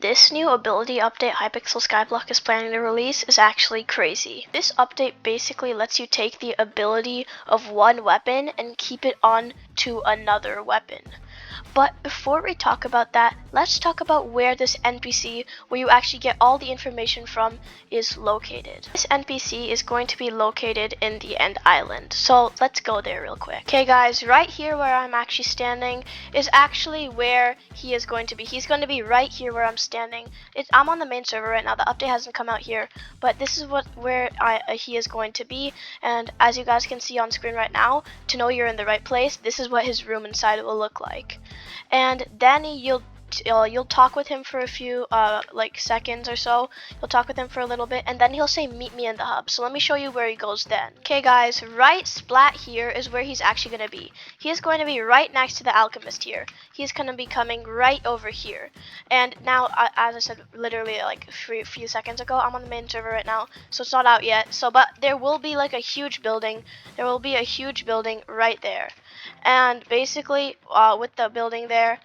This new ability update Hypixel Skyblock is planning to release is actually crazy. This update basically lets you take the ability of one weapon and keep it on to another weapon. But before we talk about that, let's talk about where this NPC, where you actually get all the information from, is located. This NPC is going to be located in the End Island, so let's go there real quick. Okay guys, right here where I'm actually standing is actually where he is going to be. He's going to be right here where I'm standing. I'm on the main server right now. The update hasn't come out here, but this is where he is going to be. And as you guys can see on screen right now, to know you're in the right place, this is what his room inside will look like. And Danny, you'll talk with him for a few like seconds or so. You'll talk with him for a little bit, and then he'll say meet me in the hub. So let me show you where he goes then. Okay guys, right splat here is where he's actually going to be. He is going to be right next to the alchemist here. He's going to be coming right over here. And now, as I said literally like a few seconds ago, I'm on the main server right now, so it's not out yet. But there will be like a huge building. There will be a huge building right there. And basically with the building there,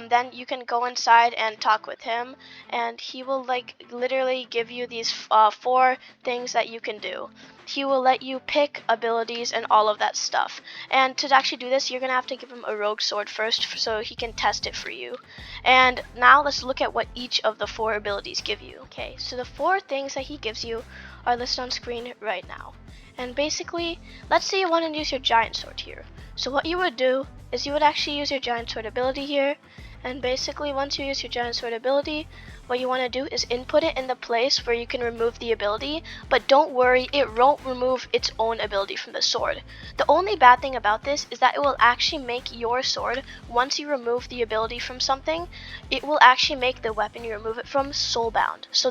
then you can go inside and talk with him, and he will like literally give you these 4 things that you can do. He will let you pick abilities and all of that stuff. And to actually do this, you're gonna have to give him a rogue sword first so he can test it for you. And now let's look at what each of the 4 abilities give you. Okay, so the 4 things that he gives you are listed on screen right now. And basically, let's say you want to use your giant sword here. So what you would do is you would actually use your giant sword ability here. And basically, once you use your giant sword ability, what you want to do is input it in the place where you can remove the ability. But don't worry, it won't remove its own ability from the sword. The only bad thing about this is that it will actually make your sword, once you remove the ability from something, it will actually make the weapon you remove it from soulbound. So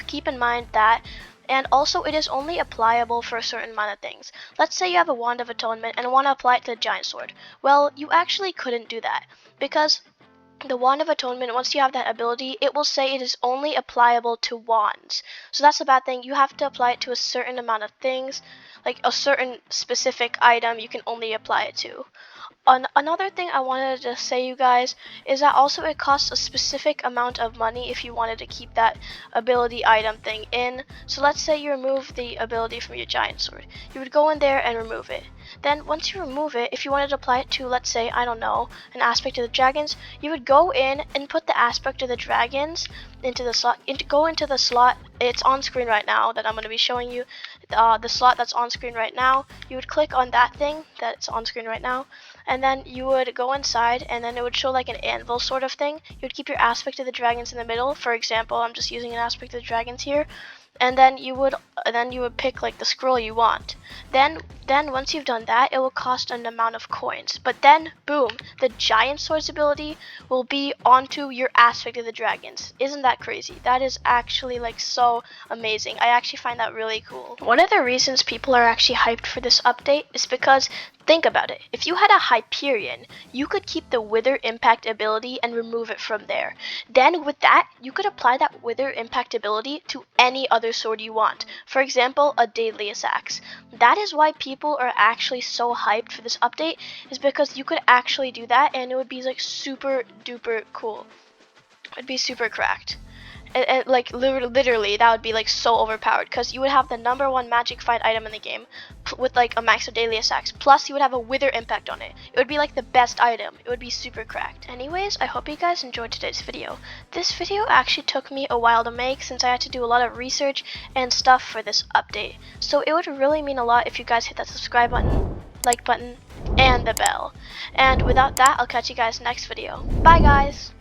keep in mind that. And also, it is only applicable for a certain amount of things. Let's say you have a Wand of Atonement and want to apply it to the giant sword. Well, you actually couldn't do that, because the Wand of Atonement, once you have that ability, it will say it is only applicable to wands. So that's a bad thing. You have to apply it to a certain amount of things, like a certain specific item you can only apply it to. Another thing I wanted to say, you guys, is that also it costs a specific amount of money if you wanted to keep that ability item thing in. So let's say you remove the ability from your giant sword. You would go in there and remove it. Then once you remove it, if you wanted to apply it to, let's say, I don't know, an aspect of the dragons, you would go in and put the aspect of the dragons into the slot. Go into the slot. It's on screen right now that I'm going to be showing you. The slot that's on screen right now, you would click on that thing that's on screen right now, and then you would go inside, and then it would show like an anvil sort of thing. You would keep your aspect of the dragons in the middle. For example, I'm just using an aspect of the dragons here. And then you would pick like the scroll you want. Then once you've done that, it will cost an amount of coins. But then boom, the giant sword's ability will be onto your aspect of the dragons. Isn't that crazy? That is actually like so amazing. I actually find that really cool. One of the reasons people are actually hyped for this update is because, think about it. If you had a Hyperion, you could keep the Wither Impact ability and remove it from there. Then with that, you could apply that Wither Impact ability to any other sword you want. For example, a Daedalus Axe. That is why people are actually so hyped for this update, is because you could actually do that and it would be like super duper cool. It'd be super cracked. Like literally that would be like so overpowered, because you would have the #1 magic fight item in the game with like a max of Daedalus Axe, plus you would have a Wither Impact on it. It would be like the best item. It would be super cracked. Anyways, I hope you guys enjoyed today's video. This video actually took me a while to make, since I had to do a lot of research and stuff for this update. So it would really mean a lot if you guys hit that subscribe button, like button, and the bell. And without that, I'll catch you guys next video. Bye guys!